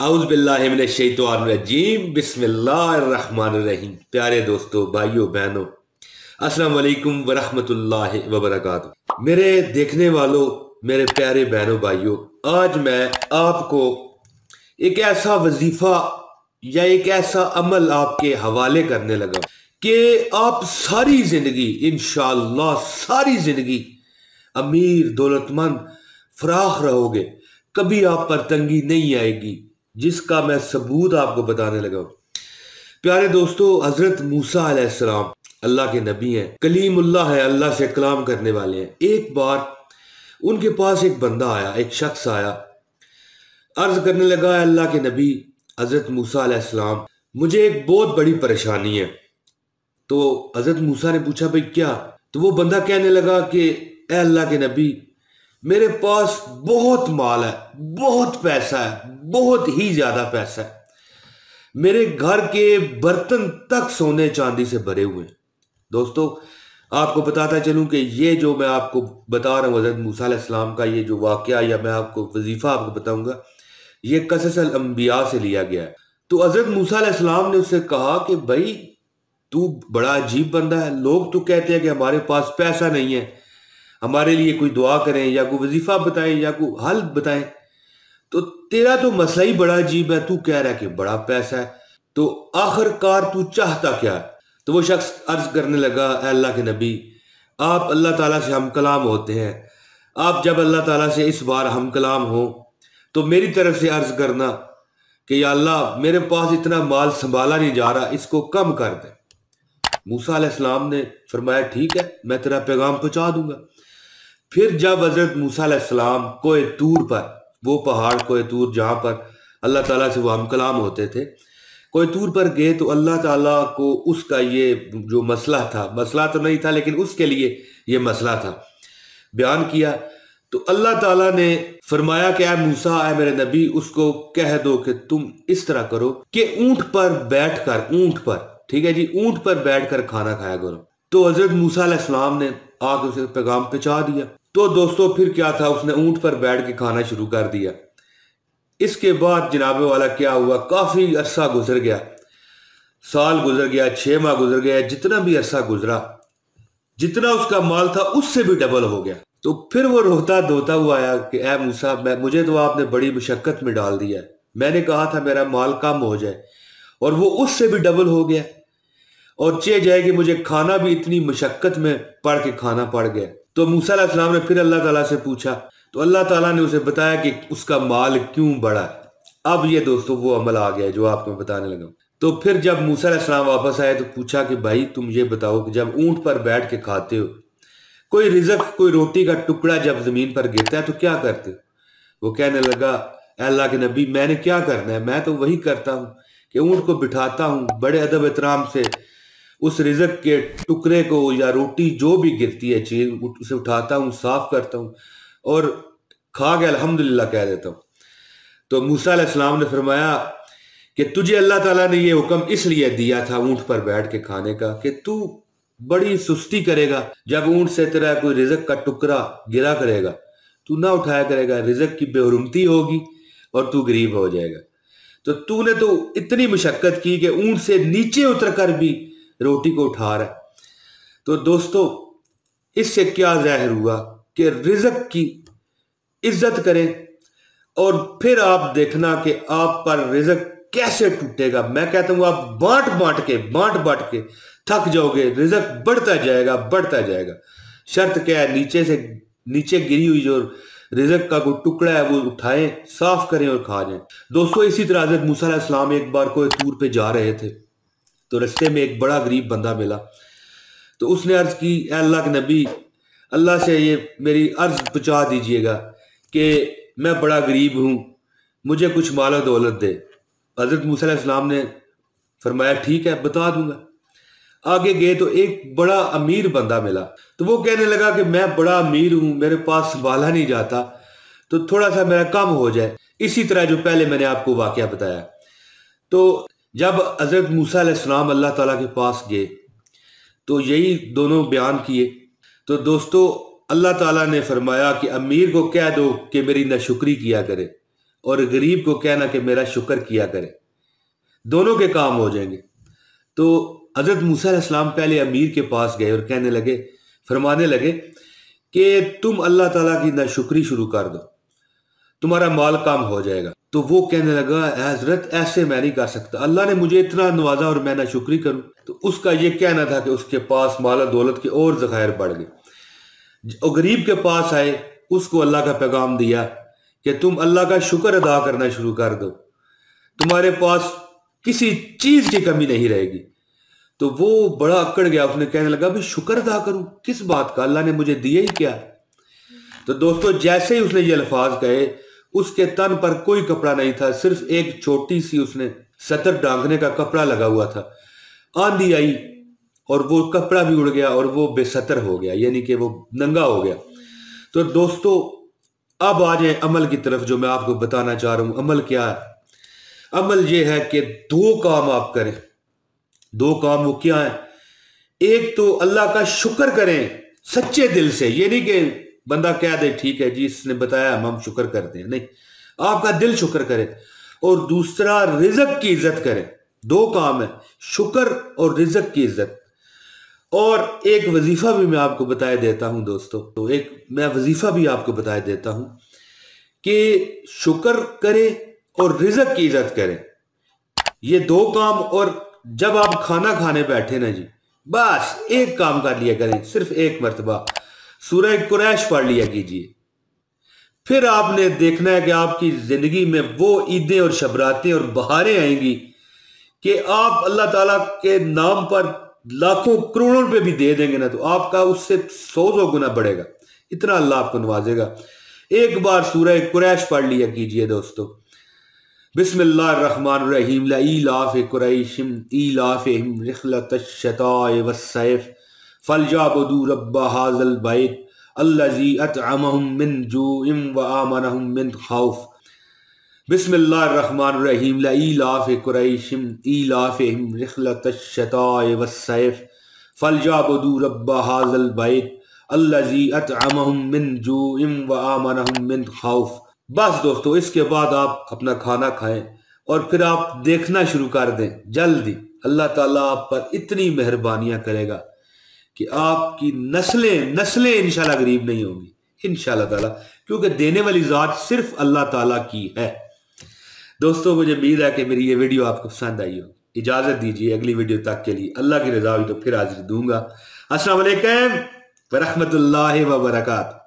आउज़ बिल्लाहि मिनश शैतानिर रजीम बिस्मिल्लाहिर्रहमानिर्रहीम। प्यारे दोस्तों, भाइयों बहनों, अस्सलाम वालेकुम वरहमतुल्लाहि वबरकातुहू। मेरे देखने वालों, मेरे प्यारे बहनों भाइयों, आज मैं आपको एक ऐसा वजीफा या एक ऐसा अमल आपके हवाले करने लगा कि आप सारी जिंदगी, इंशाअल्लाह सारी जिंदगी अमीर दौलतमंद फराख रहोगे, कभी आप पर तंगी नहीं आएगी, जिसका मैं सबूत आपको बताने लगा हूं। प्यारे दोस्तों, हजरत मूसा अलैहिस्सलाम अल्लाह के नबी हैं, कलीमुल्लाह है, अल्लाह से कलाम करने वाले हैं। एक बार उनके पास एक बंदा आया, एक शख्स आया, अर्ज करने लगा, अल्लाह के नबी हजरत मूसा अलैहिस्सलाम, मुझे एक बहुत बड़ी परेशानी है। तो हजरत मूसा ने पूछा, भाई क्या? तो वो बंदा कहने लगा कि ए अल्लाह के नबी, मेरे पास बहुत माल है, बहुत पैसा है, बहुत ही ज्यादा पैसा है, मेरे घर के बर्तन तक सोने चांदी से भरे हुए हैं। दोस्तों, आपको बताता चलूं कि ये जो मैं आपको बता रहा हूँ हजरत मूसा अलैहिस्सलाम का ये जो वाकया या मैं आपको वजीफा आपको बताऊंगा, ये कसस अल अंबिया से लिया गया है। तो हजरत मूसा अलैहिस्सलाम ने उससे कहा कि भाई तू बड़ा अजीब बंदा है, लोग तो कहते हैं कि हमारे पास पैसा नहीं है, हमारे लिए कोई दुआ करें या कोई वजीफा बताएं या कोई हल बताएं, तो तेरा तो मसला ही बड़ा अजीब है, तू कह रहा है कि बड़ा पैसा है, तो आखिरकार तू चाहता क्या है? तो वो शख्स अर्ज करने लगा, अल्लाह के नबी, आप अल्लाह ताला से हम कलाम होते हैं, आप जब अल्लाह ताला से इस बार हम कलाम हो तो मेरी तरफ से अर्ज करना कि या अल्लाह, मेरे पास इतना माल संभाला नहीं जा रहा, इसको कम कर दे। मूसा अलैहिस्सलाम ने फरमाया, ठीक है, मैं तेरा पैगाम पहुंचा दूंगा। फिर जब हजरत मूसा अलैहिस्सलाम कोहे तूर पर, वो पहाड़ कोहे तूर जहां पर अल्लाह ताला से वो हम कलाम होते थे, कोहे तूर पर गए तो अल्लाह ताला को उसका ये जो मसला था, मसला तो नहीं था लेकिन उसके लिए ये मसला था, बयान किया। तो अल्लाह ताला ने फरमाया कि ऐ मूसा, ऐ मेरे नबी, उसको कह दो कि तुम इस तरह करो कि ऊंट पर बैठकर, ऊंट पर, ठीक है जी, ऊंट पर बैठकर खाना खाया करो। तो हजरत मूसा अलैहिस्सलाम ने आके उसे पैगाम पहुंचा दिया। तो दोस्तों फिर क्या था, उसने ऊंट पर बैठ के खाना शुरू कर दिया। इसके बाद जनाबे वाला क्या हुआ, काफी अरसा गुजर गया, साल गुजर गया, 6 माह गुजर गया, जितना भी अरसा गुजरा, जितना उसका माल था उससे भी डबल हो गया। तो फिर वो रोता धोता हुआ आया कि ए मूसा, मुझे तो आपने बड़ी मुशक्कत में डाल दिया, मैंने कहा था मेरा माल कम हो जाए और वो उससे भी डबल हो गया, और चे जाए कि मुझे खाना भी इतनी मुशक्कत में पड़ के खाना पड़ गया। तो मूसा अलैहिस्सलाम ने फिर अल्लाह ताला से पूछा, तो अल्लाह ताला ने उसे बताया कि उसका माल क्यों बढ़ा। अब ये दोस्तों वो अमल आ गया जो आपको बताने लगा। तो फिर जब मूसा अलैहिस्सलाम वापस आए तो पूछा कि भाई तुम ये बताओ कि जब ऊंट पर बैठ के खाते हो, कोई रिजक, कोई रोटी का टुकड़ा जब जमीन पर गिरता है तो क्या करते हो? वो कहने लगा, अल्लाह के नबी, मैंने क्या करना है, मैं तो वही करता हूँ कि ऊंट को बिठाता हूँ, बड़े अदब एहतराम से उस रिजक के टुकड़े को या रोटी जो भी गिरती है चीज, उसे उठाता हूँ, साफ करता हूँ और खा के अल्हम्दुलिल्लाह कह देता हूँ। तो मूसा अलैहिस्सलाम ने फरमाया कि तुझे अल्लाह ताला ने ये हुक्म इसलिए दिया था ऊंट पर बैठ के खाने का कि तू बड़ी सुस्ती करेगा, जब ऊंट से तेरा कोई रिजक का टुकड़ा गिरा करेगा तू ना उठाया करेगा, रिजक की बेहुरमती होगी और तू गरीब हो जाएगा। तो तूने तो इतनी मुशक्कत की कि ऊंट से नीचे उतर कर भी रोटी को उठा रहा है। तो दोस्तों, इससे क्या जाहिर हुआ कि रिजक की इज्जत करें, और फिर आप देखना कि आप पर रिजक कैसे टूटेगा। मैं कहता हूं आप बांट बांट के थक जाओगे, रिजक बढ़ता जाएगा, बढ़ता जाएगा। शर्त क्या है, नीचे से नीचे गिरी हुई जो रिजक का कोई टुकड़ा है वो उठाएं, साफ करें और खा जाएं। दोस्तों, इसी तरह हजरत मूसा अलैहिस्सलाम एक बार कोई तूर पे जा रहे थे तो रास्ते में एक बड़ा गरीब बंदा मिला। तो उसने अर्ज की, अल्लाह के नबी, अल्लाह से ये मेरी अर्ज पहुंचा दीजिएगा कि मैं बड़ा गरीब हूं, मुझे कुछ मालो दौलत दे। हजरत मूसा अलैहिस्सलाम ने फरमाया, ठीक है, बता दूंगा। आगे गए तो एक बड़ा अमीर बंदा मिला। तो वो कहने लगा कि मैं बड़ा अमीर हूं, मेरे पास संभाला नहीं जाता, तो थोड़ा सा मेरा कम हो जाए। इसी तरह जो पहले मैंने आपको वाकया बताया। तो जब हजरत मूसा अलैहिस्सलाम अल्लाह ताला के पास गए तो यही दोनों बयान किए। तो दोस्तों, अल्लाह ताला ने फरमाया कि अमीर को कह दो कि मेरी नाशुक्री किया करे और गरीब को कहना कि मेरा शुक्र किया करे, दोनों के काम हो जाएंगे। तो हजरत मूसा अलैहिस्सलाम पहले अमीर के पास गए और कहने लगे, फरमाने लगे कि तुम अल्लाह ताला की नाशुक्री शुरू कर दो, तुम्हारा माल कम हो जाएगा। तो वो कहने लगा, हजरत ऐसे मैं नहीं कर सकता, अल्लाह ने मुझे इतना नवाजा और मैं नाशुक्री करूं। तो उसका ये कहना था कि उसके पास माल और दौलत के और ज़खायर बढ़ गए। और गरीब के पास आए, उसको अल्लाह का पैगाम दिया कि तुम अल्लाह का शुक्र अदा करना शुरू कर दो, तुम्हारे पास किसी चीज की कमी नहीं रहेगी। तो वो बड़ा अकड़ गया, उसने कहने लगा भी शुक्र अदा करूं किस बात का, अल्लाह ने मुझे दिया ही क्या। तो दोस्तों जैसे ही उसने ये अल्फाज कहे, उसके तन पर कोई कपड़ा नहीं था, सिर्फ एक छोटी सी उसने सतर ढांकने का कपड़ा लगा हुआ था। आंधी आई और वो कपड़ा भी उड़ गया और वो बेसतर हो गया, यानी कि वो नंगा हो गया। तो दोस्तों अब आ जाए अमल की तरफ, जो मैं आपको बताना चाह रहा हूं। अमल क्या है? अमल ये है कि दो काम आप करें। दो काम वो क्या है? एक तो अल्लाह का शुक्र करें सच्चे दिल से, ये नहीं कि बंदा कह दे ठीक है जी इसने बताया हम शुक्र करते हैं, नहीं, आपका दिल शुक्र करे। और दूसरा रिज़्क की इज्जत करें। दो काम है, शुक्र और रिज़्क की इज्जत। और एक वजीफा भी मैं आपको बताया देता हूं दोस्तों, तो एक मैं वजीफा भी आपको बताया देता हूं कि शुक्र करें और रिज़्क की इज्जत करें, ये दो काम। और जब आप खाना खाने बैठे ना जी, बस एक काम कर लिया करें, सिर्फ एक मर्तबा सूरह कुरैश पढ़ लिया कीजिए। फिर आपने देखना है कि आपकी जिंदगी में वो ईदें और शबरातें और बहारें आएंगी कि आप अल्लाह ताला के नाम पर लाखों करोड़ों रुपए भी दे देंगे ना, तो आपका उससे 100 गुना बढ़ेगा, इतना अल्लाह आपको नवाजेगा। एक बार सूरह कुरैश पढ़ लिया कीजिए दोस्तों। बिस्मिल्लाहिर्रहमानिर्रहीम लईलाफ़ि कुरैशिम ईलाफ़िहिम रिहलतश शताए वस्सैफ फलयअबुदू रब्ब हाज़ल बैत अल्लज़ी अतअमहुम मिन जूइन व आमनहुम मिन खौफ। बिस्मिल्लाहिर्रहमानिर्रहीम लईलाफ़ि कुरैशिम ईलाफ़िहिम रिहलतश शताए वस्सैफ फलयअबुदू रब्ब हाज़ल बैत अल्लज़ी अतअमहुम मिन जूइन व आमनहुम मिन खौफ। बस दोस्तों इसके बाद आप अपना खाना खाएं और फिर आप देखना शुरू कर दें, जल्दी अल्लाह ताला आप पर इतनी मेहरबानियां करेगा कि आपकी नस्लें नस्लें इंशाल्लाह गरीब नहीं होंगी इंशाल्लाह ताला, क्योंकि देने वाली जात सिर्फ अल्लाह ताला की है। दोस्तों मुझे उम्मीद है कि मेरी ये वीडियो आपको पसंद आई हो। इजाजत दीजिए अगली वीडियो तक के लिए, अल्लाह की रजा हुई तो फिर हाजिर दूंगा। अस्सलाम वालेकुम व रहमतुल्लाहि व बरकातहू।